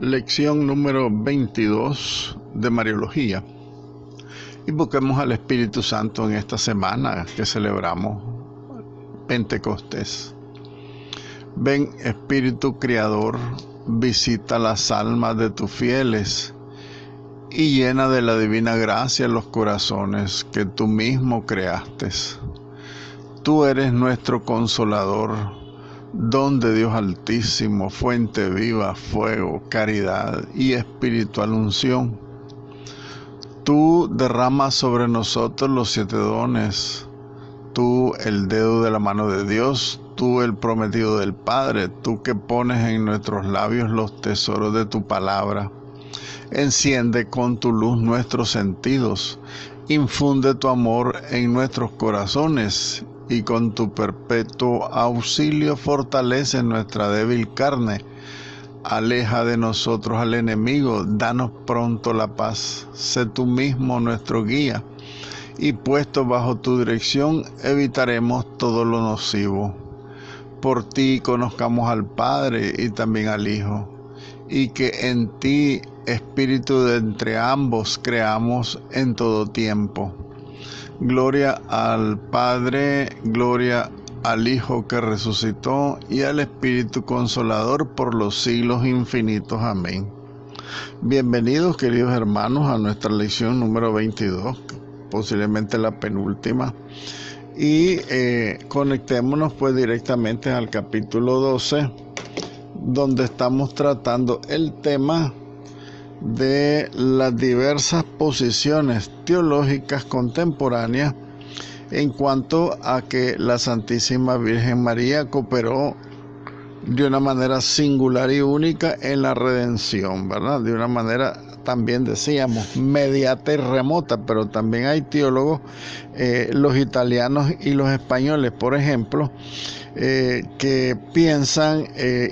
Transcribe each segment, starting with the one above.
Lección número 22 de Mariología. Invoquemos al Espíritu Santo en esta semana que celebramos Pentecostés. Ven, Espíritu Creador, visita las almas de tus fieles y llena de la divina gracia los corazones que tú mismo creaste. Tú eres nuestro Consolador, don de Dios Altísimo, fuente viva, fuego, caridad y espiritual unción. Tú derramas sobre nosotros los 7 dones. Tú, el dedo de la mano de Dios, tú, el prometido del Padre, tú que pones en nuestros labios los tesoros de tu palabra. Enciende con tu luz nuestros sentidos, infunde tu amor en nuestros corazones y con tu perpetuo auxilio fortalece nuestra débil carne. Aleja de nosotros al enemigo, danos pronto la paz. Sé tú mismo nuestro guía, y puesto bajo tu dirección evitaremos todo lo nocivo. Por ti conozcamos al Padre y también al Hijo, y que en ti, Espíritu de entre ambos, creamos en todo tiempo. Gloria al Padre, gloria al Hijo que resucitó y al Espíritu Consolador por los siglos infinitos. Amén. Bienvenidos, queridos hermanos, a nuestra lección número 22, posiblemente la penúltima. Y conectémonos pues directamente al capítulo 12, donde estamos tratando el tema de las diversas posiciones teológicas contemporáneas en cuanto a que la Santísima Virgen María cooperó de una manera singular y única en la redención, ¿verdad? De una manera, también decíamos, inmediata y remota, pero también hay teólogos, los italianos y los españoles, por ejemplo, que piensan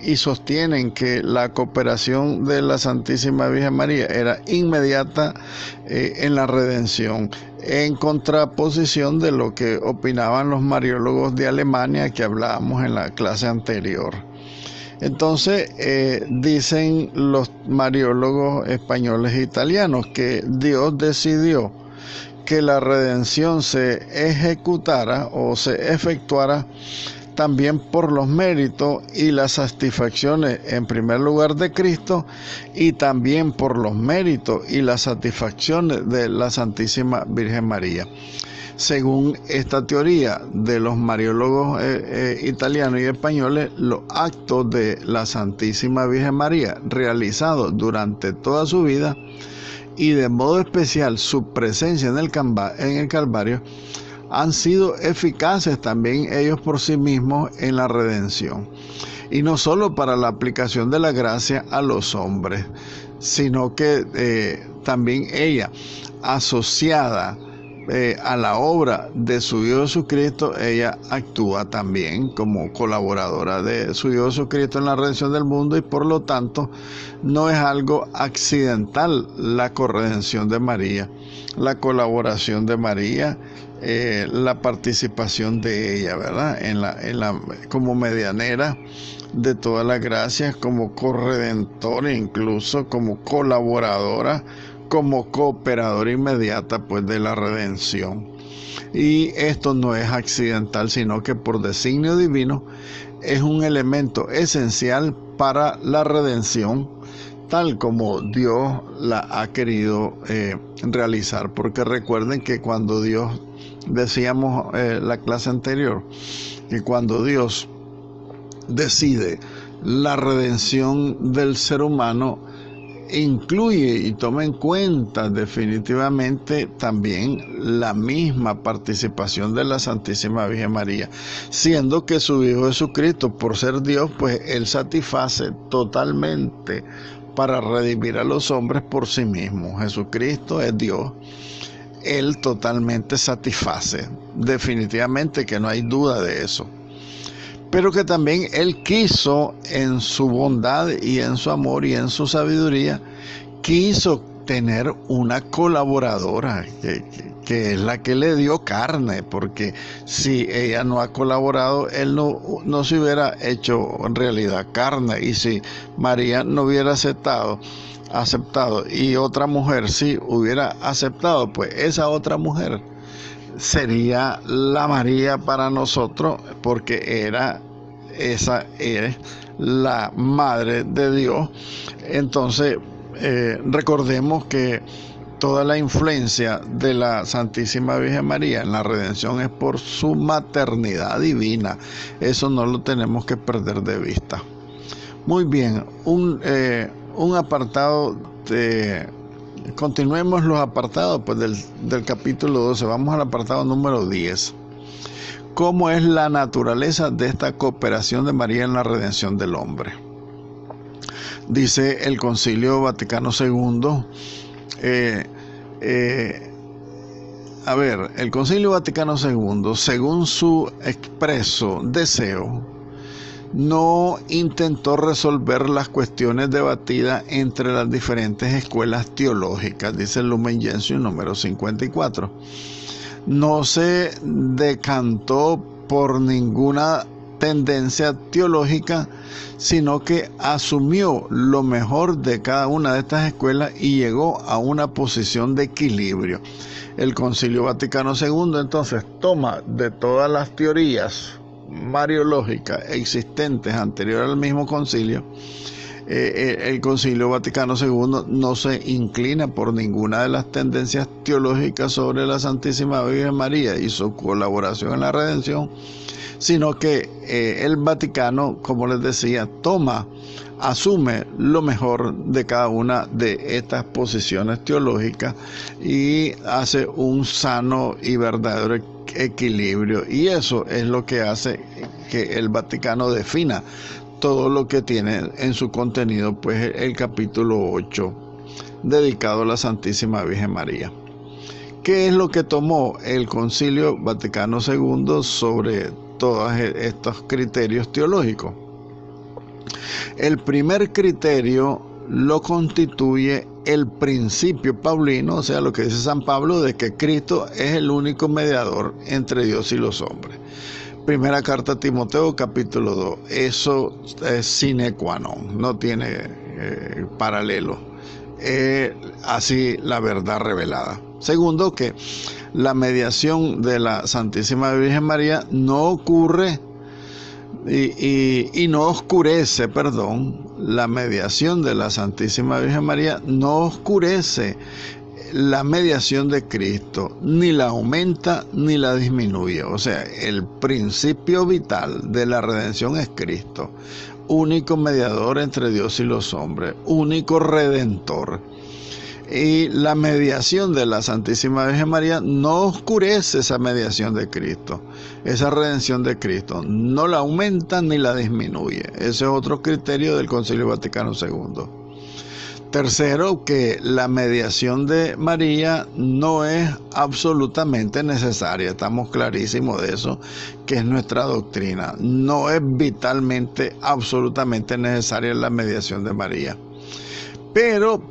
y sostienen que la cooperación de la Santísima Virgen María era inmediata en la redención, en contraposición de lo que opinaban los mariólogos de Alemania que hablábamos en la clase anterior. Entonces, dicen los mariólogos españoles e italianos que Dios decidió que la redención se ejecutara o se efectuara también por los méritos y las satisfacciones, en primer lugar de Cristo, y también por los méritos y las satisfacciones de la Santísima Virgen María. Según esta teoría de los mariólogos italianos y españoles, los actos de la Santísima Virgen María realizados durante toda su vida y de modo especial su presencia en el Calvario han sido eficaces también ellos por sí mismos en la redención. Y no solo para la aplicación de la gracia a los hombres, sino que también ella, asociada a la obra de su Hijo Jesucristo, ella actúa también como colaboradora de su Hijo Jesucristo en la redención del mundo, y por lo tanto no es algo accidental la corredención de María, la colaboración de María, la participación de ella, ¿verdad? Como medianera de todas las gracias, como corredentora, incluso como colaboradora, como cooperadora inmediata pues de la redención. Y esto no es accidental, sino que por designio divino es un elemento esencial para la redención, tal como Dios la ha querido realizar. Porque recuerden que cuando Dios, decíamos la clase anterior, que cuando Dios decide la redención del ser humano, incluye y toma en cuenta definitivamente también la misma participación de la Santísima Virgen María, siendo que su Hijo Jesucristo, por ser Dios, pues Él satisface totalmente para redimir a los hombres por sí mismo. Jesucristo es Dios, Él totalmente satisface, definitivamente que no hay duda de eso. Pero que también Él quiso, en su bondad y en su amor y en su sabiduría, quiso tener una colaboradora que es la que le dio carne, porque si ella no ha colaborado, él no se hubiera hecho en realidad carne, y si María no hubiera aceptado y otra mujer sí hubiera aceptado, pues esa otra mujer sería la María para nosotros, porque esa es la Madre de Dios. Entonces recordemos que toda la influencia de la Santísima Virgen María en la redención es por su maternidad divina. Eso no lo tenemos que perder de vista. Muy bien, un apartado continuemos los apartados pues, del capítulo 12. Vamos al apartado número 10. ¿Cómo es la naturaleza de esta cooperación de María en la redención del hombre? Dice el Concilio Vaticano II. El Concilio Vaticano II, según su expreso deseo, no intentó resolver las cuestiones debatidas entre las diferentes escuelas teológicas, dice el Lumen Gentium número 54. No se decantó por ninguna tendencia teológica, sino que asumió lo mejor de cada una de estas escuelas y llegó a una posición de equilibrio. El Concilio Vaticano II entonces toma de todas las teorías mariológicas existentes anterior al mismo concilio. El Concilio Vaticano II no se inclina por ninguna de las tendencias teológicas sobre la Santísima Virgen María y su colaboración en la redención, sino que el Vaticano, como les decía, asume lo mejor de cada una de estas posiciones teológicas y hace un sano y verdadero equilibrio, y eso es lo que hace que el Vaticano defina todo lo que tiene en su contenido, pues el capítulo 8 dedicado a la Santísima Virgen María. ¿Qué es lo que tomó el Concilio Vaticano II sobre todos estos criterios teológicos? El primer criterio lo constituye el principio paulino, o sea, lo que dice San Pablo de que Cristo es el único mediador entre Dios y los hombres. Primera carta a Timoteo, capítulo 2. Eso es sine qua non, no tiene paralelo. Así la verdad revelada. Segundo, que la mediación de la Santísima Virgen María no ocurre y no oscurece, la mediación de la Santísima Virgen María no oscurece la mediación de Cristo, ni la aumenta ni la disminuye. O sea, el principio vital de la redención es Cristo, único mediador entre Dios y los hombres, único redentor. Y la mediación de la Santísima Virgen María no oscurece esa mediación de Cristo, esa redención de Cristo, no la aumenta ni la disminuye. Ese es otro criterio del Concilio Vaticano II. Tercero, que la mediación de María no es absolutamente necesaria. Estamos clarísimos de eso, que es nuestra doctrina. No es vitalmente, absolutamente necesaria la mediación de María. Pero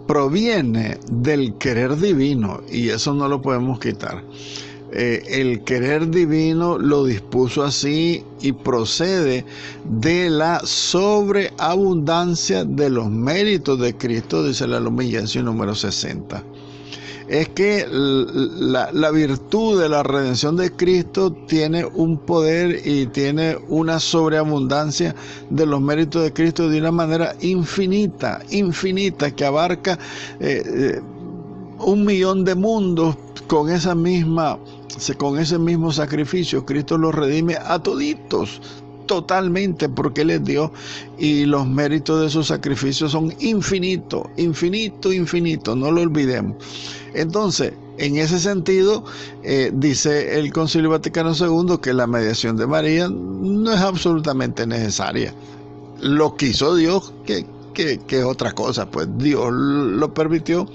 proviene del querer divino, y eso no lo podemos quitar. El querer divino lo dispuso así y procede de la sobreabundancia de los méritos de Cristo, dice la Lumen Gentium número 60. Es que la virtud de la redención de Cristo tiene un poder y tiene una sobreabundancia de los méritos de Cristo de una manera infinita, que abarca 1.000.000 de mundos. Con ese mismo sacrificio, Cristo los redime a toditos, totalmente, porque Él es Dios, y los méritos de su sacrificio son infinitos, no lo olvidemos. Entonces, en ese sentido, dice el Concilio Vaticano II que la mediación de María no es absolutamente necesaria. Lo quiso Dios, que es otra cosa, pues Dios lo permitió,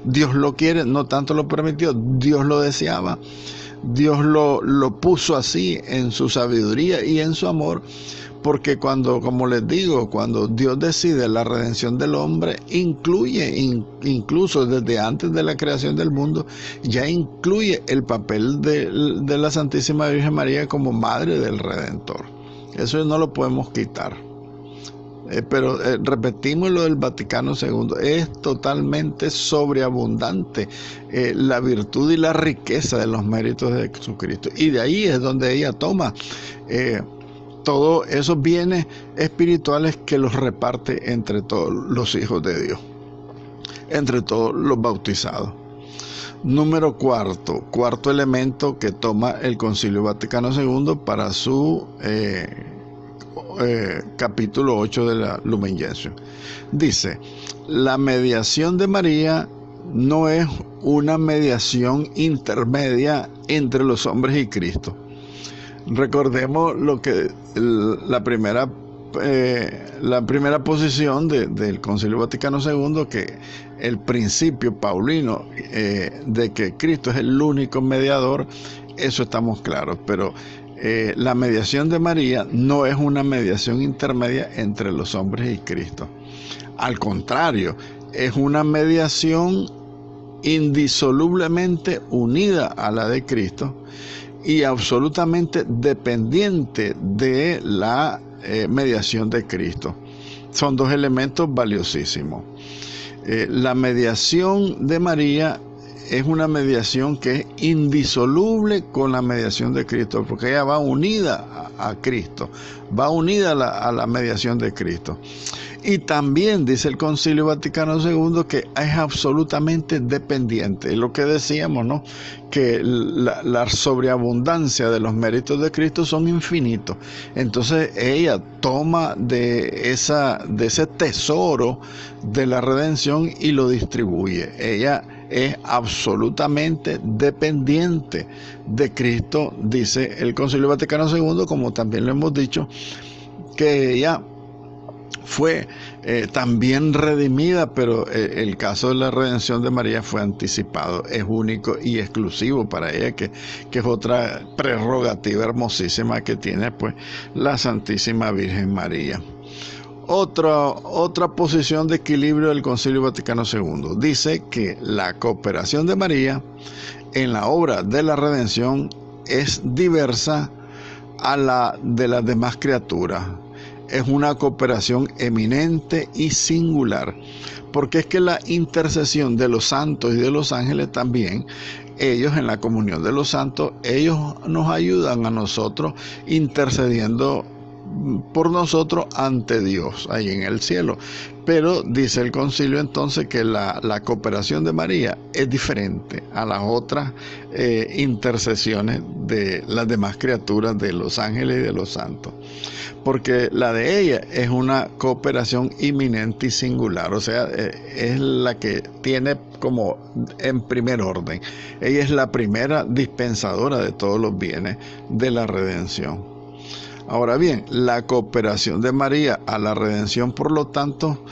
Dios lo quiere, no tanto lo permitió, Dios lo deseaba. Dios lo puso así en su sabiduría y en su amor, porque como les digo, cuando Dios decide la redención del hombre, incluso desde antes de la creación del mundo, ya incluye el papel de la Santísima Virgen María como Madre del Redentor. Eso no lo podemos quitar. Pero repetimos lo del Vaticano II, es totalmente sobreabundante la virtud y la riqueza de los méritos de Jesucristo. Y de ahí es donde ella toma todos esos bienes espirituales que los reparte entre todos los hijos de Dios, entre todos los bautizados. Número cuarto elemento que toma el Concilio Vaticano II para su capítulo 8 de la Lumen Gentium. Dice, la mediación de María no es una mediación intermedia entre los hombres y Cristo. Recordemos lo que la primera posición del Concilio Vaticano II, que el principio paulino de que Cristo es el único mediador, eso estamos claros, pero la mediación de María no es una mediación intermedia entre los hombres y Cristo. Al contrario, es una mediación indisolublemente unida a la de Cristo y absolutamente dependiente de la mediación de Cristo. Son dos elementos valiosísimos. La mediación de María es una mediación que es indisoluble con la mediación de Cristo, porque ella va unida a Cristo, va unida a la mediación de Cristo. Y también dice el Concilio Vaticano II que es absolutamente dependiente. Es lo que decíamos, ¿no? Que la sobreabundancia de los méritos de Cristo son infinitos. Entonces ella toma de ese tesoro de la redención y lo distribuye. Ella es absolutamente dependiente de Cristo, dice el Concilio Vaticano II, como también lo hemos dicho, que ella fue también redimida, pero el caso de la redención de María fue anticipado, es único y exclusivo para ella, que es otra prerrogativa hermosísima que tiene pues la Santísima Virgen María. Otra posición de equilibrio del Concilio Vaticano II dice que la cooperación de María en la obra de la redención es diversa a la de las demás criaturas. Es una cooperación eminente y singular, porque es que la intercesión de los santos y de los ángeles también, ellos en la comunión de los santos, ellos nos ayudan a nosotros intercediendo por nosotros ante Dios, ahí en el cielo. Pero dice el concilio entonces que la cooperación de María es diferente a las otras intercesiones de las demás criaturas, de los ángeles y de los santos, porque la de ella es una cooperación inminente y singular, o sea, es la que tiene como en primer orden. Ella es la primera dispensadora de todos los bienes de la redención. Ahora bien, la cooperación de María a la redención, por lo tanto,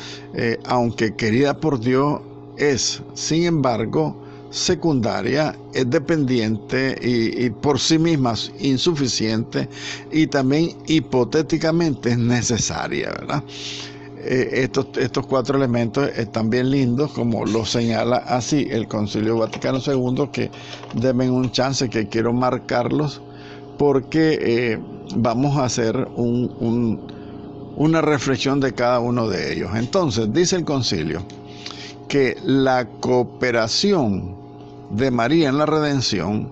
aunque querida por Dios, es, sin embargo, secundaria, es dependiente y por sí misma insuficiente, y también hipotéticamente es necesaria, ¿verdad? Estos cuatro elementos están bien lindos, como lo señala así el Concilio Vaticano II, que denme un chance que quiero marcarlos, porque vamos a hacer una reflexión de cada uno de ellos. Entonces, dice el concilio que la cooperación de María en la redención,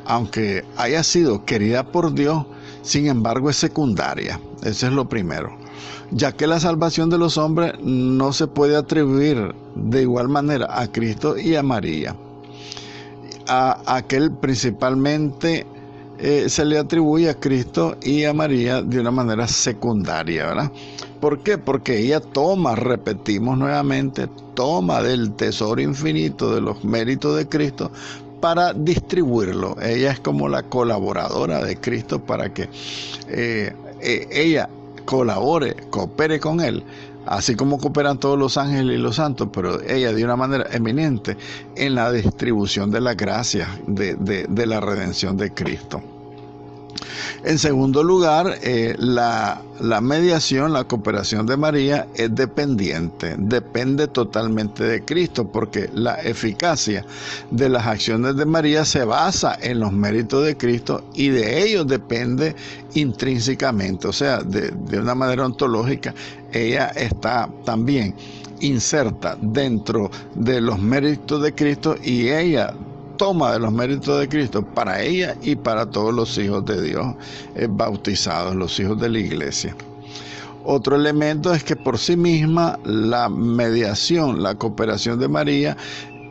aunque haya sido querida por Dios, sin embargo es secundaria. Eso es lo primero, ya que la salvación de los hombres no se puede atribuir de igual manera a Cristo y a María. A aquel principalmente se le atribuye a Cristo y a María de una manera secundaria, ¿verdad? ¿Por qué? Porque ella repetimos nuevamente, toma del tesoro infinito de los méritos de Cristo para distribuirlo. Ella es como la colaboradora de Cristo para que ella colabore, coopere con Él, así como cooperan todos los ángeles y los santos, pero ella de una manera eminente en la distribución de las gracias de la redención de Cristo. En segundo lugar, la mediación, la cooperación de María es dependiente, depende totalmente de Cristo, porque la eficacia de las acciones de María se basa en los méritos de Cristo y de ellos depende intrínsecamente, o sea, de una manera ontológica, ella está también inserta dentro de los méritos de Cristo y ella toma de los méritos de Cristo para ella y para todos los hijos de Dios bautizados, los hijos de la iglesia. Otro elemento es que por sí misma la mediación, la cooperación de María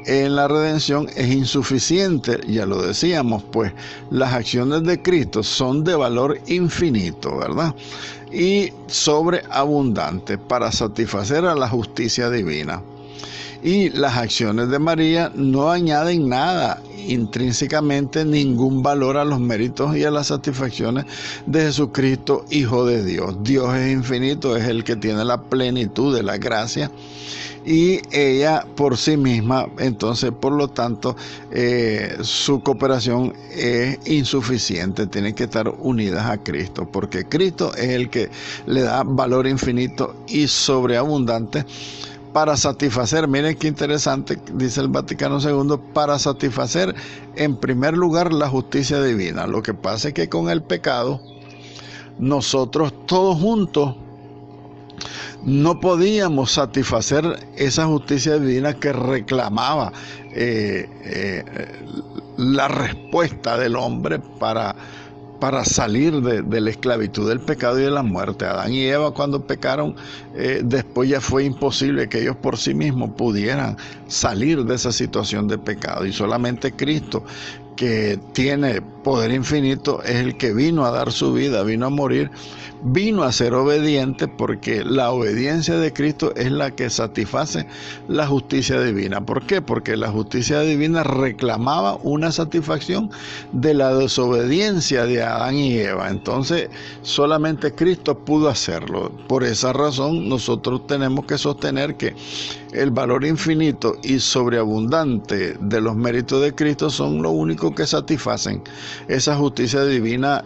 en la redención es insuficiente, ya lo decíamos, pues las acciones de Cristo son de valor infinito, ¿verdad? Y sobreabundante para satisfacer a la justicia divina. Y las acciones de María no añaden nada intrínsecamente, ningún valor a los méritos y a las satisfacciones de Jesucristo, Hijo de Dios. Dios es infinito, es el que tiene la plenitud de la gracia. Y ella por sí misma, entonces, por lo tanto, su cooperación es insuficiente. Tienen que estar unidas a Cristo, porque Cristo es el que le da valor infinito y sobreabundante para satisfacer, miren qué interesante, dice el Vaticano II, para satisfacer en primer lugar la justicia divina. Lo que pasa es que con el pecado, nosotros todos juntos no podíamos satisfacer esa justicia divina que reclamaba la respuesta del hombre para salir de la esclavitud del pecado y de la muerte. Adán y Eva, cuando pecaron, después ya fue imposible que ellos por sí mismos pudieran salir de esa situación de pecado, y solamente Cristo, que tiene poder infinito, es el que vino a dar su vida, vino a morir, vino a ser obediente, porque la obediencia de Cristo es la que satisface la justicia divina. ¿Por qué? Porque la justicia divina reclamaba una satisfacción de la desobediencia de Adán y Eva. Entonces, solamente Cristo pudo hacerlo. Por esa razón, nosotros tenemos que sostener que el valor infinito y sobreabundante de los méritos de Cristo son lo único que satisfacen esa justicia divina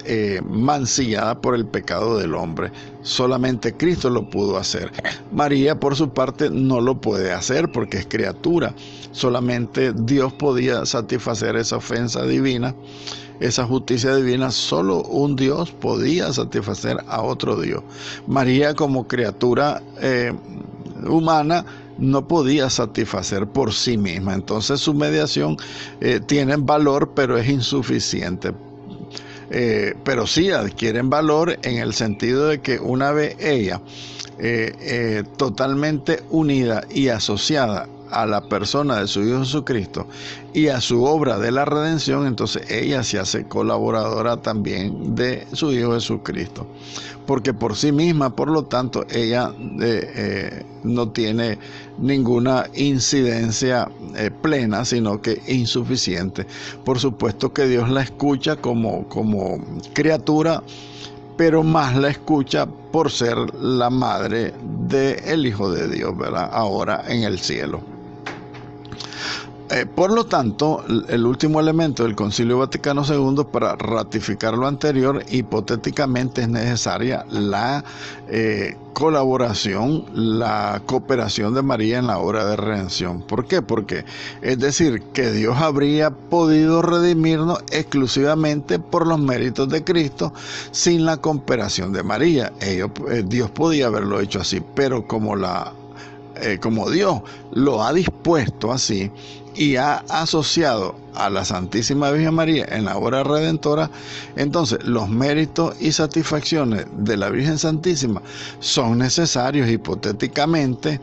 mancillada por el pecado del hombre. Solamente Cristo lo pudo hacer. María, por su parte, no lo puede hacer porque es criatura. Solamente Dios podía satisfacer esa ofensa divina, esa justicia divina. Solo un Dios podía satisfacer a otro Dios. María, como criatura humana, no podía satisfacer por sí misma. Entonces su mediación tiene valor, pero es insuficiente. Pero sí adquieren valor en el sentido de que una vez ella totalmente unida y asociada a la persona de su Hijo Jesucristo y a su obra de la redención, entonces ella se hace colaboradora también de su Hijo Jesucristo, porque por sí misma, por lo tanto, ella no tiene ninguna incidencia plena, sino que insuficiente. Por supuesto que Dios la escucha como criatura, pero más la escucha por ser la madre del Hijo de Dios, ¿verdad? Ahora en el cielo. Por lo tanto, el último elemento del Concilio Vaticano II, para ratificar lo anterior, hipotéticamente es necesaria la colaboración, la cooperación de María en la obra de redención. ¿Por qué? Porque es decir, que Dios habría podido redimirnos exclusivamente por los méritos de Cristo sin la cooperación de María. Dios podía haberlo hecho así, pero como Dios lo ha dispuesto así y ha asociado a la Santísima Virgen María en la obra redentora, entonces los méritos y satisfacciones de la Virgen Santísima son necesarios hipotéticamente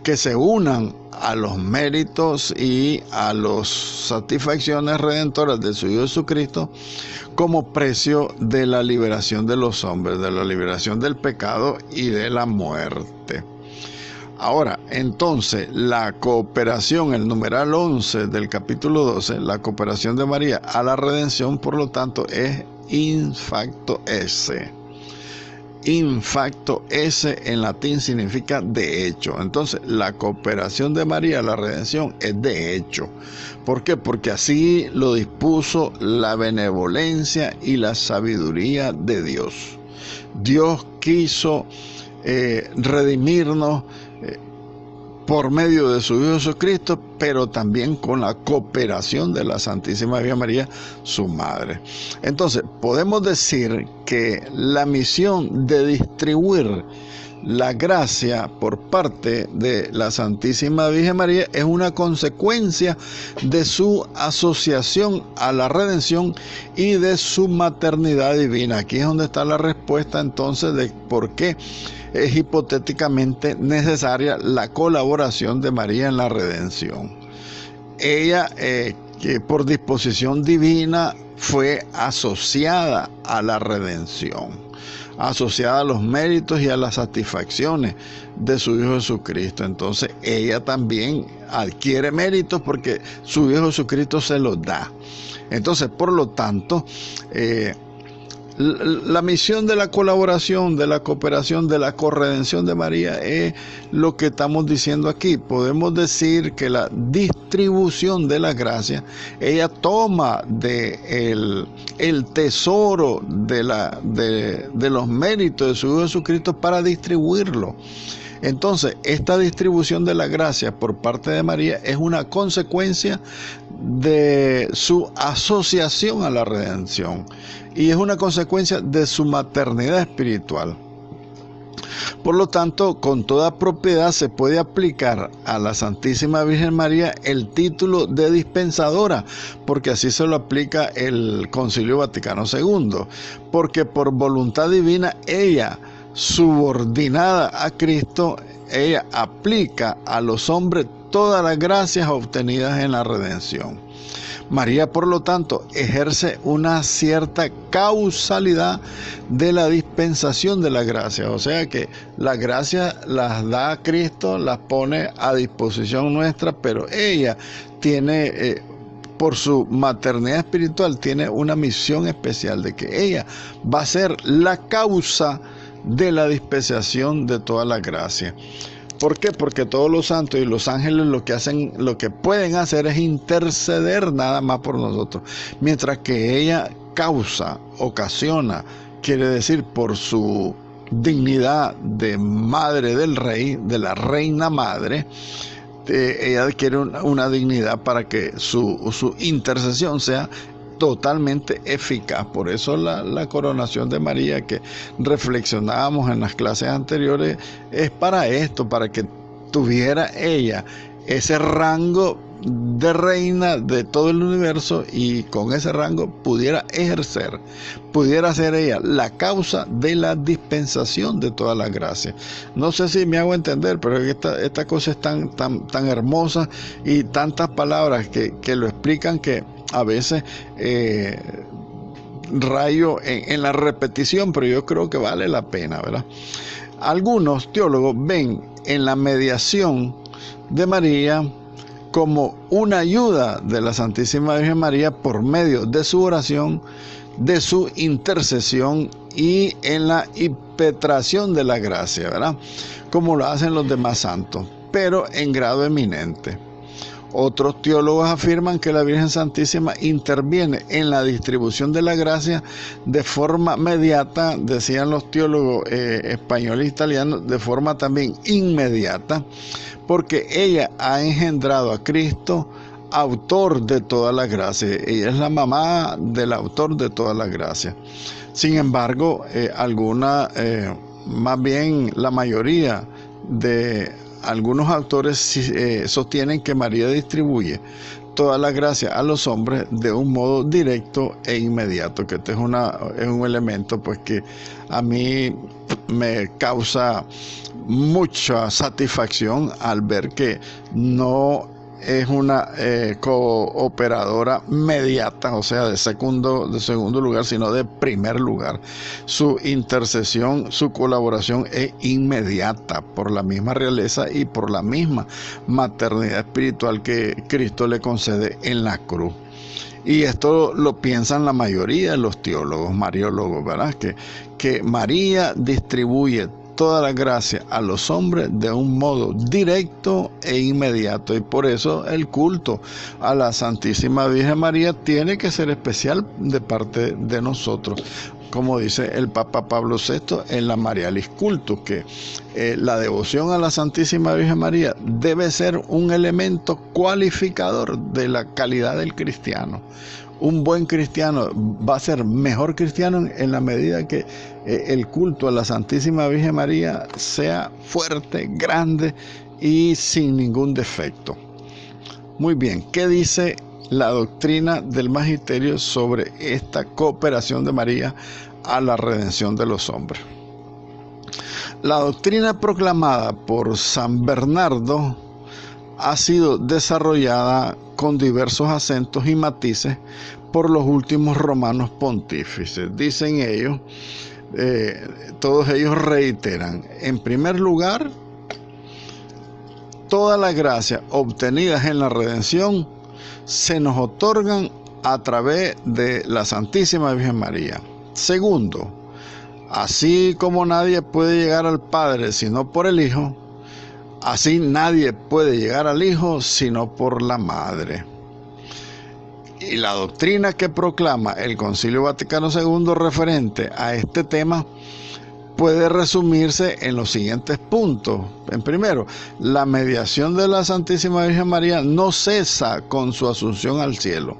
que se unan a los méritos y a las satisfacciones redentoras de su Hijo Jesucristo como precio de la liberación de los hombres, de la liberación del pecado y de la muerte. Ahora, entonces, la cooperación, el numeral 11 del capítulo 12, la cooperación de María a la redención, por lo tanto, es in facto esse. in facto, ese en latín significa de hecho. Entonces, la cooperación de María a la redención es de hecho. ¿Por qué? Porque así lo dispuso la benevolencia y la sabiduría de Dios. Dios quiso redimirnos por medio de su Hijo Jesucristo, pero también con la cooperación de la Santísima Virgen María, su madre. Entonces, podemos decir que la misión de distribuir la gracia por parte de la Santísima Virgen María es una consecuencia de su asociación a la redención y de su maternidad divina. Aquí es donde está la respuesta entonces de por qué es hipotéticamente necesaria la colaboración de María en la redención. Ella, que por disposición divina fue asociada a la redención, asociada a los méritos y a las satisfacciones de su Hijo Jesucristo. Entonces ella también adquiere méritos porque su Hijo Jesucristo se los da. Entonces, por lo tanto, la misión de la colaboración, de la cooperación, de la corredención de María es lo que estamos diciendo aquí. Podemos decir que la distribución de la gracia, ella toma el tesoro de los méritos de su Hijo Jesucristo para distribuirlo. Entonces, esta distribución de la gracia por parte de María es una consecuencia de su asociación a la redención y es una consecuencia de su maternidad espiritual. Por lo tanto, con toda propiedad se puede aplicar a la Santísima Virgen María el título de dispensadora, porque así se lo aplica el Concilio Vaticano II, porque por voluntad divina ella, subordinada a Cristo, ella aplica a los hombres todas las gracias obtenidas en la redención. María, por lo tanto, ejerce una cierta causalidad de la dispensación de la gracia, o sea que la gracia las da Cristo, las pone a disposición nuestra, pero ella tiene, por su maternidad espiritual, tiene una misión especial de que ella va a ser la causa de la dispensación de toda la gracia. ¿Por qué? Porque todos los santos y los ángeles lo que pueden hacer es interceder nada más por nosotros, mientras que ella causa, ocasiona, quiere decir por su dignidad de madre del rey, de la reina madre, ella adquiere una dignidad para que su intercesión sea totalmente eficaz. Por eso la coronación de María que reflexionábamos en las clases anteriores es para esto, para que tuviera ella ese rango de reina de todo el universo y con ese rango pudiera ser ella la causa de la dispensación de toda la gracia. No sé si me hago entender, pero esta cosa es tan hermosa y tantas palabras que lo explican que a veces rayo en la repetición, pero yo creo que vale la pena, ¿verdad? Algunos teólogos ven en la mediación de María como una ayuda de la Santísima Virgen María por medio de su oración, de su intercesión y en la impetración de la gracia, ¿verdad? Como lo hacen los demás santos, pero en grado eminente. Otros teólogos afirman que la Virgen Santísima interviene en la distribución de la gracia de forma mediata, decían los teólogos españoles e italianos, de forma también inmediata, porque ella ha engendrado a Cristo, autor de toda la gracia. Ella es la mamá del autor de toda la gracia. Sin embargo, más bien la mayoría de algunos autores sostienen que María distribuye toda la gracia a los hombres de un modo directo e inmediato, que este es un elemento pues que a mí me causa mucha satisfacción al ver que no es una cooperadora mediata, o sea, de segundo lugar, sino de primer lugar. Su intercesión, su colaboración es inmediata por la misma realeza y por la misma maternidad espiritual que Cristo le concede en la cruz. Y esto lo piensan la mayoría de los teólogos, mariólogos, ¿verdad? Que María distribuye toda la gracia a los hombres de un modo directo e inmediato, y por eso el culto a la Santísima Virgen María tiene que ser especial de parte de nosotros, como dice el Papa Pablo VI en la Marialis Cultus, que la devoción a la Santísima Virgen María debe ser un elemento cualificador de la calidad del cristiano. Un buen cristiano va a ser mejor cristiano en la medida que el culto a la Santísima Virgen María sea fuerte, grande y sin ningún defecto. Muy bien, ¿qué dice la doctrina del Magisterio sobre esta cooperación de María a la redención de los hombres? La doctrina proclamada por San Bernardo ha sido desarrollada con diversos acentos y matices por los últimos romanos pontífices. Dicen ellos, todos ellos reiteran, en primer lugar, todas las gracias obtenidas en la redención se nos otorgan a través de la Santísima Virgen María. Segundo, así como nadie puede llegar al Padre sino por el Hijo, así nadie puede llegar al Hijo sino por la Madre. Y la doctrina que proclama el Concilio Vaticano II referente a este tema puede resumirse en los siguientes puntos. En primero, la mediación de la Santísima Virgen María no cesa con su asunción al cielo.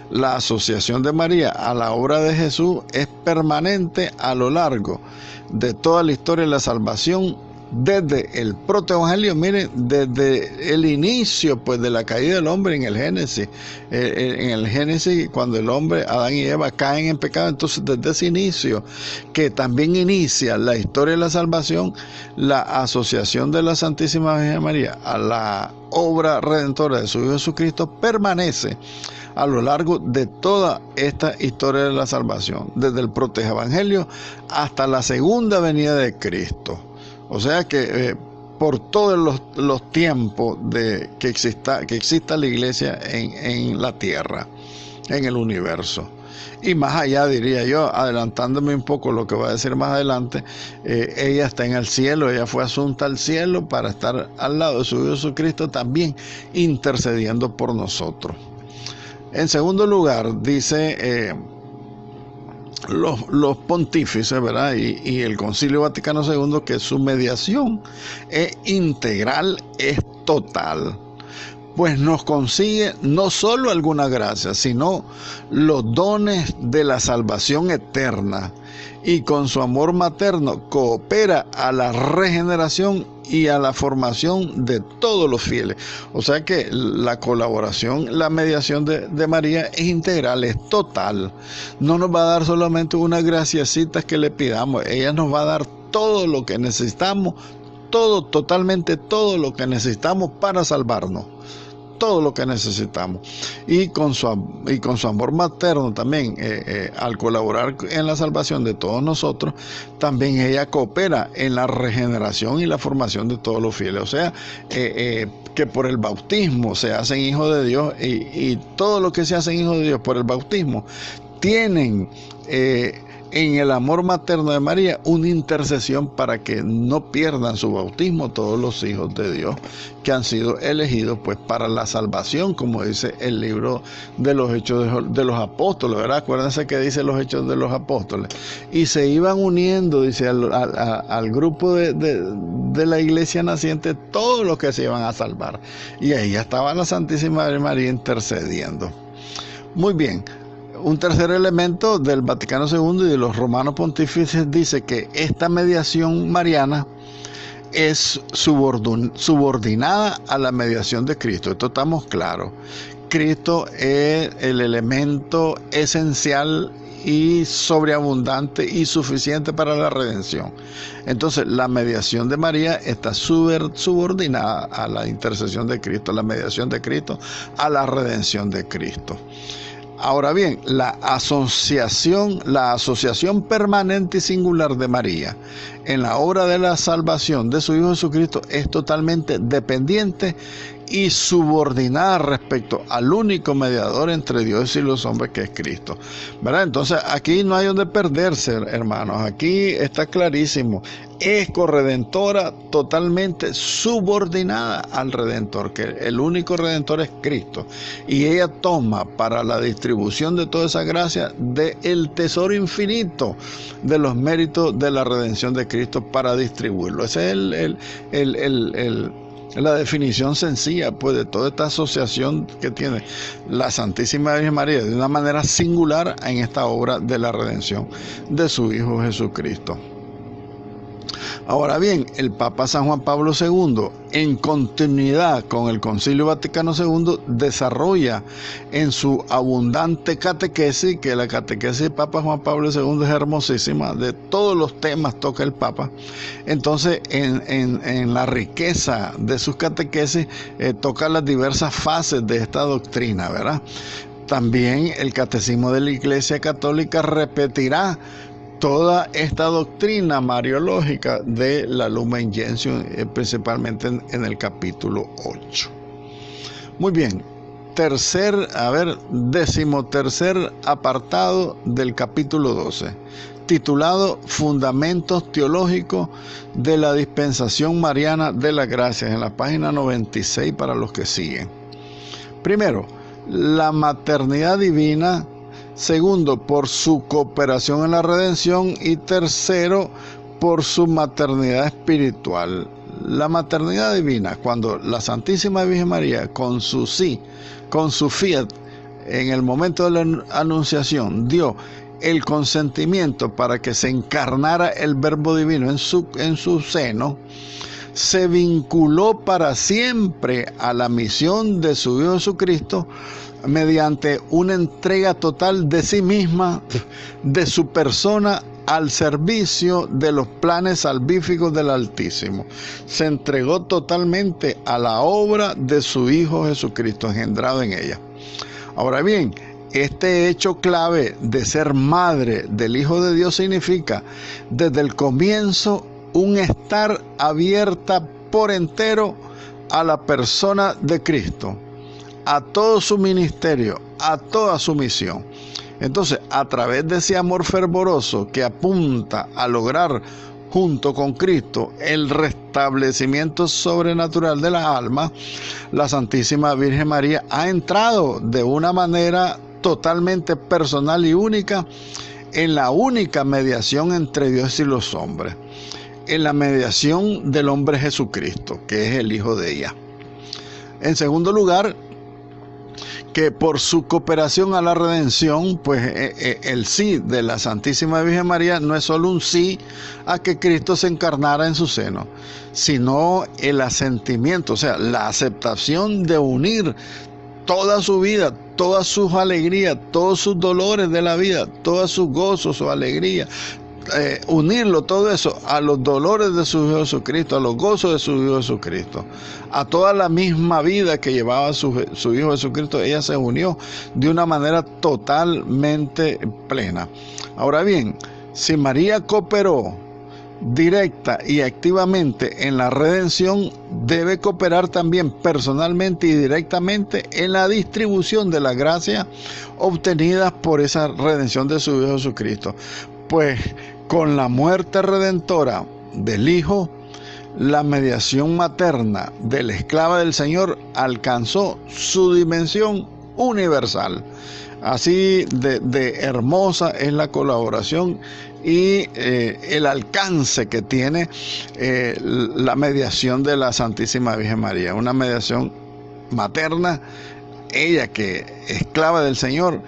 La asociación de María a la obra de Jesús es permanente a lo largo de toda la historia de la salvación, desde el protoevangelio, miren, desde el inicio pues de la caída del hombre en el Génesis, cuando el hombre, Adán y Eva, caen en pecado. Entonces desde ese inicio, que también inicia la historia de la salvación, la asociación de la Santísima Virgen María a la obra redentora de su Hijo Jesucristo permanece a lo largo de toda esta historia de la salvación, desde el protoevangelio hasta la segunda venida de Cristo. O sea que por todos los tiempos que exista la iglesia en la tierra, en el universo. Y más allá, diría yo, adelantándome un poco lo que va a decir más adelante, ella está en el cielo, ella fue asunta al cielo para estar al lado de su Hijo Jesucristo, también intercediendo por nosotros. En segundo lugar, dice los pontífices, ¿verdad? Y el Concilio Vaticano II, que su mediación es integral, es total, pues nos consigue no solo alguna gracia, sino los dones de la salvación eterna, y con su amor materno coopera a la regeneración y a la formación de todos los fieles. O sea que la colaboración, la mediación de María es integral, es total. No nos va a dar solamente unas graciecitas que le pidamos, ella nos va a dar todo lo que necesitamos, todo, totalmente todo lo que necesitamos para salvarnos. Todo lo que necesitamos, y con su amor materno también, al colaborar en la salvación de todos nosotros, también ella coopera en la regeneración y la formación de todos los fieles. O sea, que por el bautismo se hacen hijos de Dios, y todo lo que se hacen hijos de Dios por el bautismo tienen en el amor materno de María una intercesión para que no pierdan su bautismo todos los hijos de Dios que han sido elegidos pues para la salvación, como dice el libro de los Hechos de los Apóstoles, ¿verdad? Acuérdense que dice los Hechos de los Apóstoles, y se iban uniendo, dice, al grupo de la iglesia naciente todos los que se iban a salvar, y ahí ya estaba la Santísima María intercediendo. Muy bien. Un tercer elemento del Vaticano II y de los romanos pontífices dice que esta mediación mariana es subordinada a la mediación de Cristo. Esto estamos claros. Cristo es el elemento esencial y sobreabundante y suficiente para la redención. Entonces la mediación de María está subordinada a la intercesión de Cristo, la mediación de Cristo, a la redención de Cristo. Ahora bien, la asociación permanente y singular de María en la obra de la salvación de su Hijo Jesucristo es totalmente dependiente y subordinada respecto al único mediador entre Dios y los hombres, que es Cristo, ¿verdad? Entonces aquí no hay donde perderse, hermanos. Aquí está clarísimo. Es corredentora, totalmente subordinada al Redentor, que el único Redentor es Cristo. Y ella toma para la distribución de toda esa gracia del tesoro infinito de los méritos de la redención de Cristo para distribuirlo. Esa es la definición sencilla, pues, de toda esta asociación que tiene la Santísima Virgen María de una manera singular en esta obra de la redención de su Hijo Jesucristo. Ahora bien, el Papa San Juan Pablo II, en continuidad con el Concilio Vaticano II, desarrolla en su abundante catequesis, que la catequesis del Papa Juan Pablo II es hermosísima, de todos los temas toca el Papa. Entonces, en la riqueza de sus catequesis, toca las diversas fases de esta doctrina, ¿verdad? También el Catecismo de la Iglesia Católica repetirá toda esta doctrina mariológica de la Lumen Gentium, principalmente en el capítulo 8. Muy bien, decimotercer apartado del capítulo 12, titulado Fundamentos Teológicos de la Dispensación Mariana de las Gracias, en la página 96 para los que siguen. Primero, la maternidad divina. Segundo, por su cooperación en la redención. Y tercero, por su maternidad espiritual. La maternidad divina, cuando la Santísima Virgen María, con su fiat, en el momento de la anunciación, dio el consentimiento para que se encarnara el Verbo Divino en su seno, se vinculó para siempre a la misión de su Hijo Jesucristo, mediante una entrega total de sí misma, de su persona, al servicio de los planes salvíficos del Altísimo. Se entregó totalmente a la obra de su Hijo Jesucristo, engendrado en ella. Ahora bien, este hecho clave de ser madre del Hijo de Dios significa, desde el comienzo, un estar abierta por entero a la persona de Cristo, a todo su ministerio, a toda su misión. Entonces, a través de ese amor fervoroso que apunta a lograr junto con Cristo el restablecimiento sobrenatural de las almas, la Santísima Virgen María ha entrado de una manera totalmente personal y única en la única mediación entre Dios y los hombres, en la mediación del hombre Jesucristo, que es el Hijo de ella. En segundo lugar, que por su cooperación a la redención, pues el sí de la Santísima Virgen María no es solo un sí a que Cristo se encarnara en su seno, sino el asentimiento, o sea, la aceptación de unir toda su vida, todas sus alegrías, todos sus dolores de la vida, todos sus gozos, su alegría, unirlo todo eso a los dolores de su Hijo Jesucristo, a los gozos de su Hijo Jesucristo, a toda la misma vida que llevaba su Hijo Jesucristo. Ella se unió de una manera totalmente plena. Ahora bien, si María cooperó directa y activamente en la redención, debe cooperar también personalmente y directamente en la distribución de las gracias obtenidas por esa redención de su Hijo Jesucristo. Pues con la muerte redentora del Hijo, la mediación materna de la esclava del Señor alcanzó su dimensión universal. Así de hermosa es la colaboración y el alcance que tiene la mediación de la Santísima Virgen María. Una mediación materna. Ella, que esclava del Señor,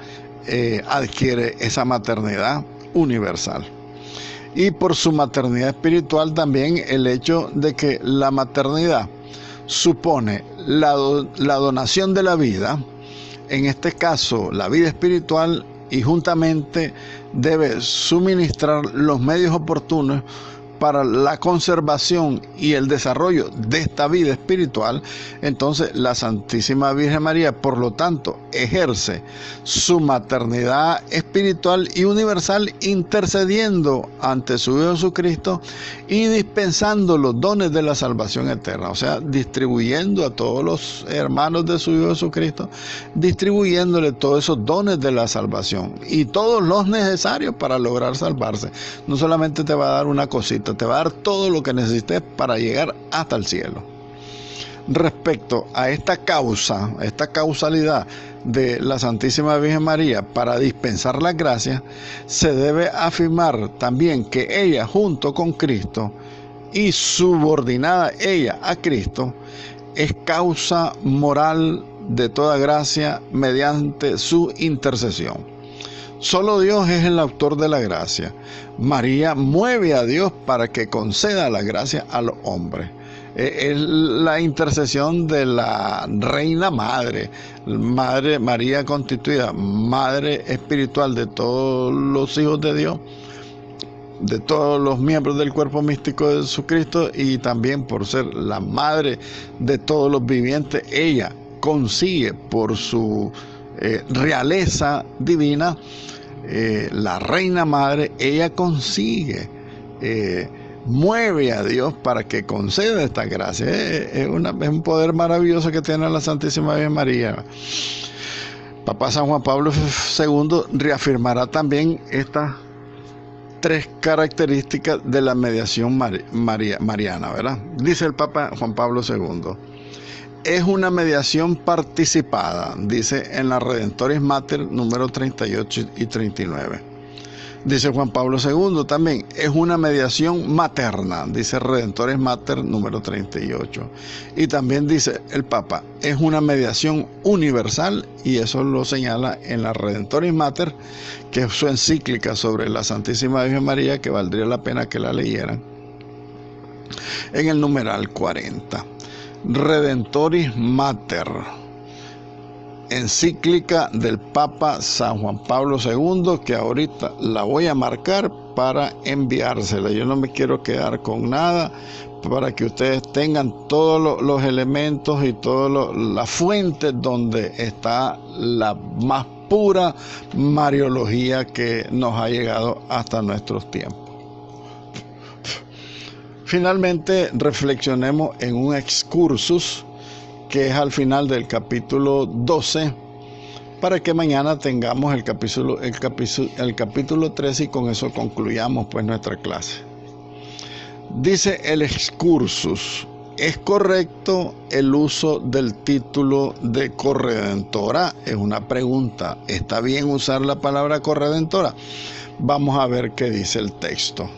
adquiere esa maternidad universal. Y por su maternidad espiritual también, el hecho de que la maternidad supone la donación de la vida, en este caso la vida espiritual, y juntamente debe suministrar los medios oportunos para la conservación y el desarrollo de esta vida espiritual. Entonces la Santísima Virgen María, por lo tanto, ejerce su maternidad espiritual espiritual y universal, intercediendo ante su Hijo Jesucristo y dispensando los dones de la salvación eterna. O sea, distribuyendo a todos los hermanos de su Hijo Jesucristo, distribuyéndole todos esos dones de la salvación y todos los necesarios para lograr salvarse. No solamente te va a dar una cosita, te va a dar todo lo que necesites para llegar hasta el cielo. Respecto a esta causalidad de la Santísima Virgen María para dispensar las gracias, se debe afirmar también que ella, junto con Cristo y subordinada ella a Cristo, es causa moral de toda gracia mediante su intercesión. Solo Dios es el autor de la gracia. María mueve a Dios para que conceda la gracia a los hombres. Es la intercesión de la Reina Madre María constituida, Madre espiritual de todos los hijos de Dios, de todos los miembros del cuerpo místico de Jesucristo, y también por ser la Madre de todos los vivientes. Ella consigue por su realeza divina, la Reina Madre, ella consigue mueve a Dios para que conceda esta gracia. Es un poder maravilloso que tiene la Santísima Virgen María. Papa San Juan Pablo II reafirmará también estas 3 características de la mediación mariana, ¿verdad? Dice el Papa Juan Pablo II: es una mediación participada, dice en la Redentoris Mater número 38 y 39. Dice Juan Pablo II también, es una mediación materna, dice Redentoris Mater número 38. Y también dice el Papa, es una mediación universal, y eso lo señala en la Redentoris Mater, que es su encíclica sobre la Santísima Virgen María, que valdría la pena que la leyeran, en el numeral 40. Redentoris Mater, encíclica del Papa San Juan Pablo II, que ahorita la voy a marcar para enviársela. Yo no me quiero quedar con nada, para que ustedes tengan todos los elementos y todas las fuentes donde está la más pura mariología que nos ha llegado hasta nuestros tiempos. Finalmente, reflexionemos en un excursus que es al final del capítulo 12, para que mañana tengamos el capítulo 13 y con eso concluyamos pues nuestra clase. Dice el excursus: ¿es correcto el uso del título de corredentora? Es una pregunta. ¿Está bien usar la palabra corredentora? Vamos a ver qué dice el texto.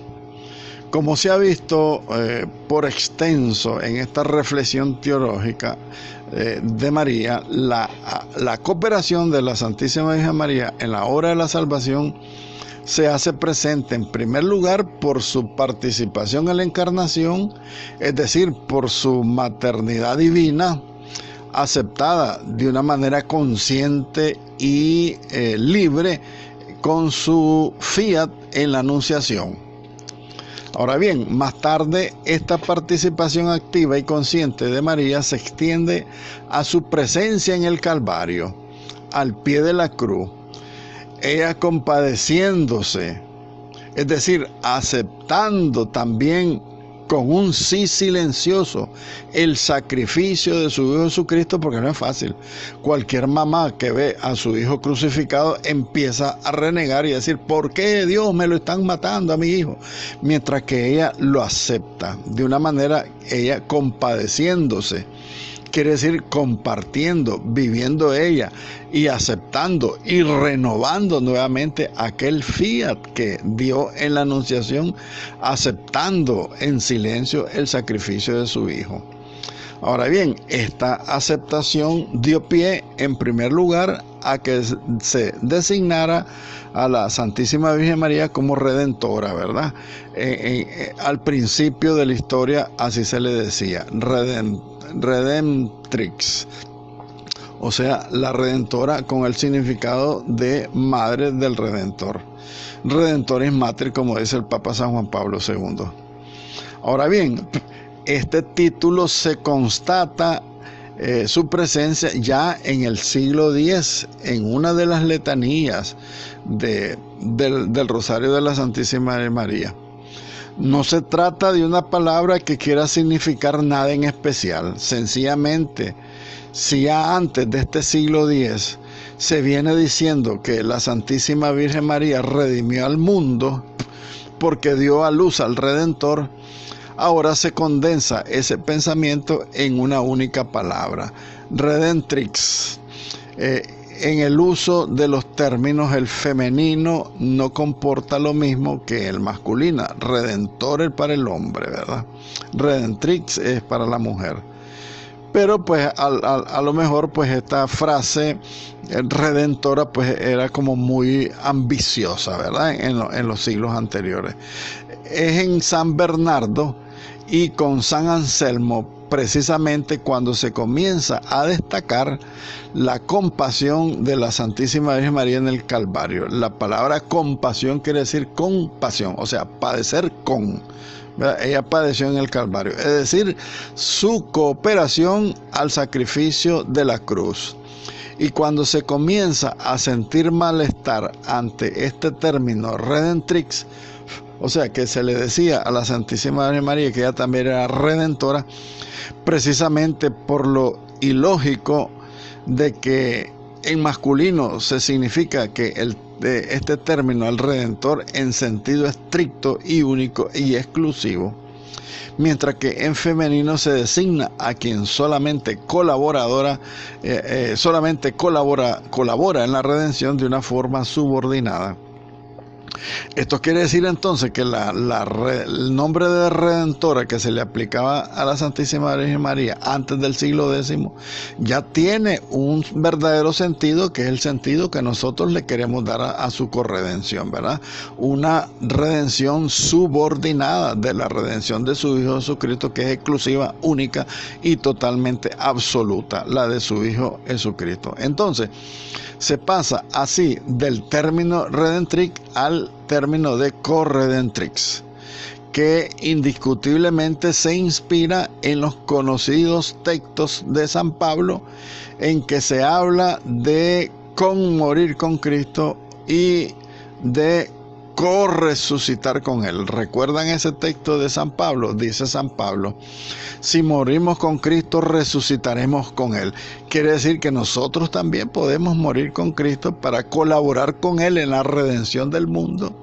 Como se ha visto por extenso en esta reflexión teológica de María, la cooperación de la Santísima Virgen María en la obra de la salvación se hace presente en primer lugar por su participación en la encarnación, es decir, por su maternidad divina, aceptada de una manera consciente y libre con su fiat en la anunciación. Ahora bien, más tarde esta participación activa y consciente de María se extiende a su presencia en el Calvario, al pie de la cruz, ella compadeciéndose, es decir, aceptando también con un sí silencioso el sacrificio de su Hijo Jesucristo, porque no es fácil. Cualquier mamá que ve a su hijo crucificado empieza a renegar y a decir, ¿por qué, Dios, me lo están matando a mi hijo? Mientras que ella lo acepta de una manera, ella compadeciéndose, quiere decir compartiendo, viviendo ella y aceptando y renovando nuevamente aquel fiat que dio en la anunciación, aceptando en silencio el sacrificio de su hijo. Ahora bien, esta aceptación dio pie en primer lugar a que se designara a la Santísima Virgen María como redentora, ¿verdad? Al principio de la historia así se le decía, Redemptrix, o sea, la redentora, con el significado de madre del Redentor. Redentoris Mater, como dice el Papa San Juan Pablo II. Ahora bien, este título se constata su presencia ya en el siglo X, en una de las letanías del Rosario de la Santísima María. No se trata de una palabra que quiera significar nada en especial. Sencillamente, si ya antes de este siglo X se viene diciendo que la Santísima Virgen María redimió al mundo porque dio a luz al Redentor, ahora se condensa ese pensamiento en una única palabra, Redentrix. En el uso de los términos, el femenino no comporta lo mismo que el masculino. Redentor es para el hombre, ¿verdad? Redentrix es para la mujer. Pero pues a lo mejor pues esta frase redentora pues era como muy ambiciosa, ¿verdad? En los siglos anteriores. Es en San Bernardo y con San Anselmo precisamente cuando se comienza a destacar la compasión de la Santísima Virgen María en el Calvario. La palabra compasión quiere decir compasión, o sea, padecer con. ¿Verdad? Ella padeció en el Calvario, es decir, su cooperación al sacrificio de la cruz. Y cuando se comienza a sentir malestar ante este término redentrix, o sea, que se le decía a la Santísima Virgen María que ella también era redentora, precisamente por lo ilógico de que en masculino se significa que este término, el redentor, en sentido estricto y único y exclusivo, mientras que en femenino se designa a quien solamente colabora en la redención de una forma subordinada. Esto quiere decir entonces que el nombre de redentora que se le aplicaba a la Santísima Virgen María antes del siglo X ya tiene un verdadero sentido, que es el sentido que nosotros le queremos dar a su corredención, ¿verdad? Una redención subordinada de la redención de su Hijo Jesucristo, que es exclusiva, única y totalmente absoluta, la de su Hijo Jesucristo. Entonces, se pasa así del término redentrix al término de corredentrix, que indiscutiblemente se inspira en los conocidos textos de San Pablo, en que se habla de conmorir con Cristo y de corresucitar con Él. ¿Recuerdan ese texto de San Pablo? Dice San Pablo: si morimos con Cristo, resucitaremos con Él. Quiere decir que nosotros también podemos morir con Cristo para colaborar con Él en la redención del mundo.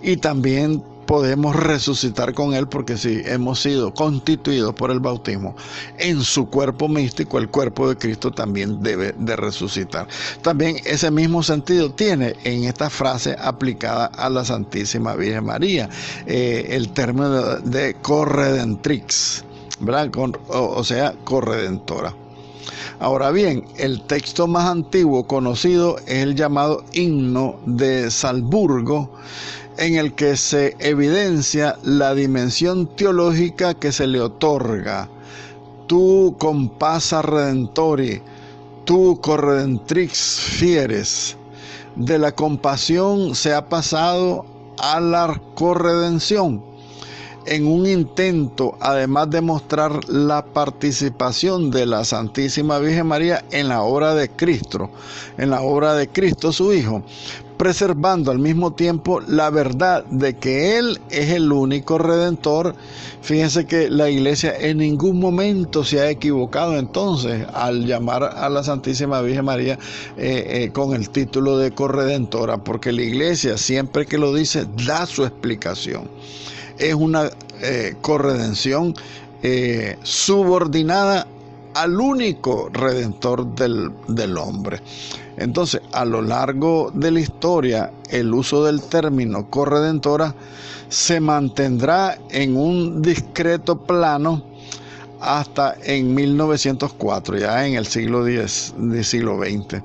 Y también podemos resucitar con Él, porque si hemos sido constituidos por el bautismo en su cuerpo místico, el cuerpo de Cristo también debe de resucitar. También ese mismo sentido tiene en esta frase aplicada a la Santísima Virgen María el término de corredentrix, ¿verdad? O sea, corredentora. Ahora bien, el texto más antiguo conocido es el llamado Himno de Salzburgo, en el que se evidencia la dimensión teológica que se le otorga. Tu compasa redentori, tu corredentrix fieres. De la compasión se ha pasado a la corredención, en un intento, además de mostrar la participación de la Santísima Virgen María en la obra de Cristo, su Hijo, preservando al mismo tiempo la verdad de que Él es el único Redentor. Fíjense que la Iglesia en ningún momento se ha equivocado entonces al llamar a la Santísima Virgen María con el título de corredentora, porque la Iglesia siempre que lo dice da su explicación. Es una corredención subordinada al único redentor del hombre. Entonces, a lo largo de la historia, el uso del término corredentora se mantendrá en un discreto plano hasta en 1904, ya en el siglo X, del siglo XX,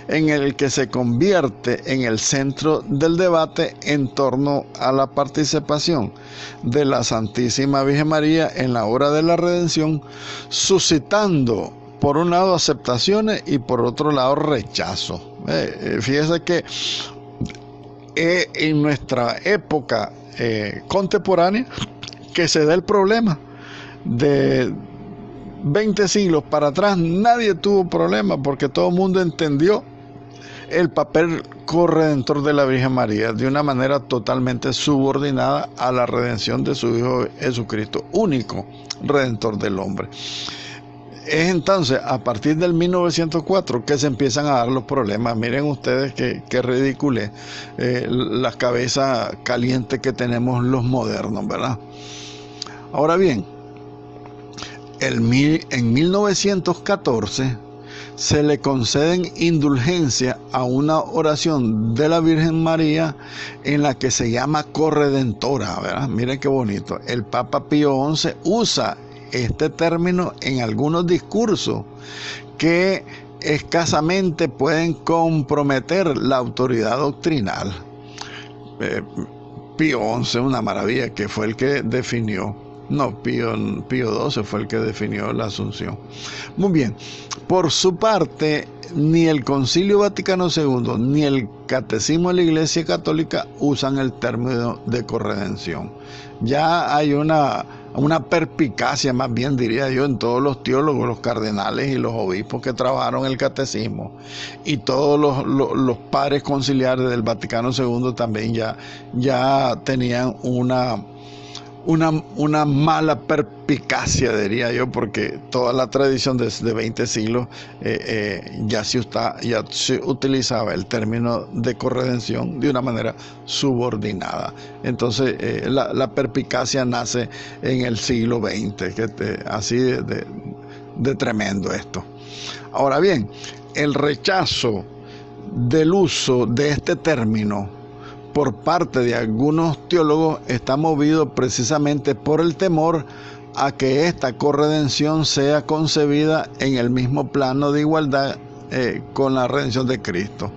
en el que se convierte en el centro del debate en torno a la participación de la Santísima Virgen María en la obra de la redención, suscitando por un lado aceptaciones y por otro lado rechazo. Fíjese que en nuestra época contemporánea que se da el problema de 20 siglos para atrás nadie tuvo problema porque todo el mundo entendió el papel corredentor de la Virgen María de una manera totalmente subordinada a la redención de su Hijo Jesucristo, único redentor del hombre. Es entonces a partir del 1904 que se empiezan a dar los problemas. Miren ustedes qué ridículo las cabezas calientes que tenemos los modernos, ¿verdad? Ahora bien, en 1914 se le conceden indulgencia a una oración de la Virgen María en la que se llama corredentora, ¿verdad? Miren qué bonito. El Papa Pío XI usa este término en algunos discursos que escasamente pueden comprometer la autoridad doctrinal. Pío XI, una maravilla, que fue el que definió. No, Pío XII fue el que definió la Asunción. Muy bien, por su parte, ni el Concilio Vaticano II ni el Catecismo de la Iglesia Católica usan el término de corredención. Ya hay una perspicacia, más bien diría yo, en todos los teólogos, los cardenales y los obispos que trabajaron el catecismo, y todos los padres conciliares del Vaticano II también ya tenían una mala perspicacia, diría yo, porque toda la tradición de 20 siglos ya se utilizaba el término de corredención de una manera subordinada. Entonces la perspicacia nace en el siglo XX, así de tremendo esto. Ahora bien, el rechazo del uso de este término por parte de algunos teólogos está movido precisamente por el temor a que esta corredención sea concebida en el mismo plano de igualdad con la redención de Cristo,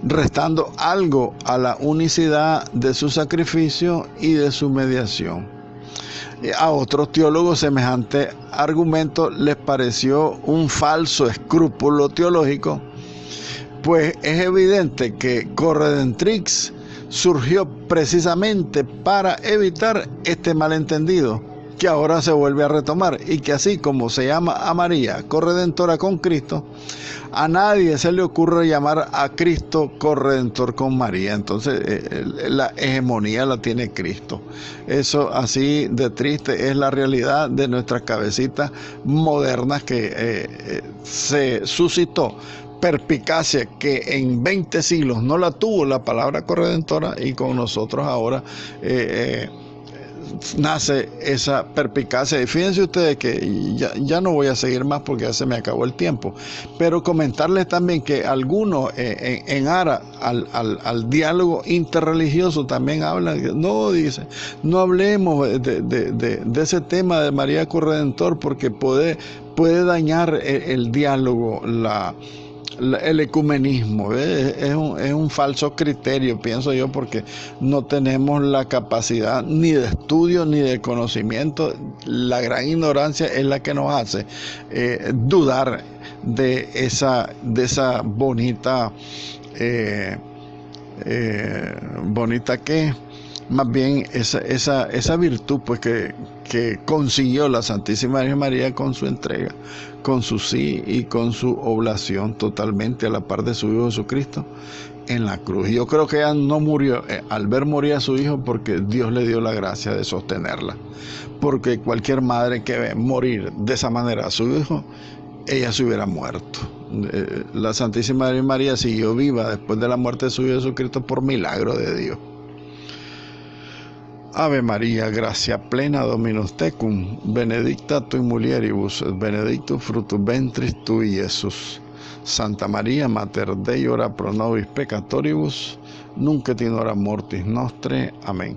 restando algo a la unicidad de su sacrificio y de su mediación. A otros teólogos semejante argumento les pareció un falso escrúpulo teológico, pues es evidente que corredentrix surgió precisamente para evitar este malentendido que ahora se vuelve a retomar, y que así como se llama a María corredentora con Cristo, a nadie se le ocurre llamar a Cristo corredentor con María. Entonces la hegemonía la tiene Cristo. Eso así de triste es la realidad de nuestras cabecitas modernas, que se suscitó perspicacia que en 20 siglos no la tuvo la palabra corredentora, y con nosotros ahora nace esa perspicacia. Y fíjense ustedes que ya no voy a seguir más porque ya se me acabó el tiempo, pero comentarles también que algunos en aras al diálogo interreligioso también hablan, no hablemos de ese tema de María Corredentor porque puede dañar el diálogo, el ecumenismo. Es un falso criterio, pienso yo, porque no tenemos la capacidad ni de estudio ni de conocimiento. La gran ignorancia es la que nos hace dudar de esa bonita que más bien esa virtud pues que consiguió la Santísima Virgen María con su entrega, con su sí y con su oblación totalmente a la par de su Hijo Jesucristo en la cruz. Yo creo que ella no murió al ver morir a su hijo porque Dios le dio la gracia de sostenerla, porque cualquier madre que ve morir de esa manera a su hijo, ella se hubiera muerto. La Santísima Virgen María siguió viva después de la muerte de su Hijo Jesucristo por milagro de Dios. Ave María, gracia plena, Dominus tecum, benedicta tu in mulieribus, et benedictus fructus ventris tui, Iesus. Santa María, Mater Dei, ora pro nobis peccatoribus, nunc et in hora mortis nostre. Amén.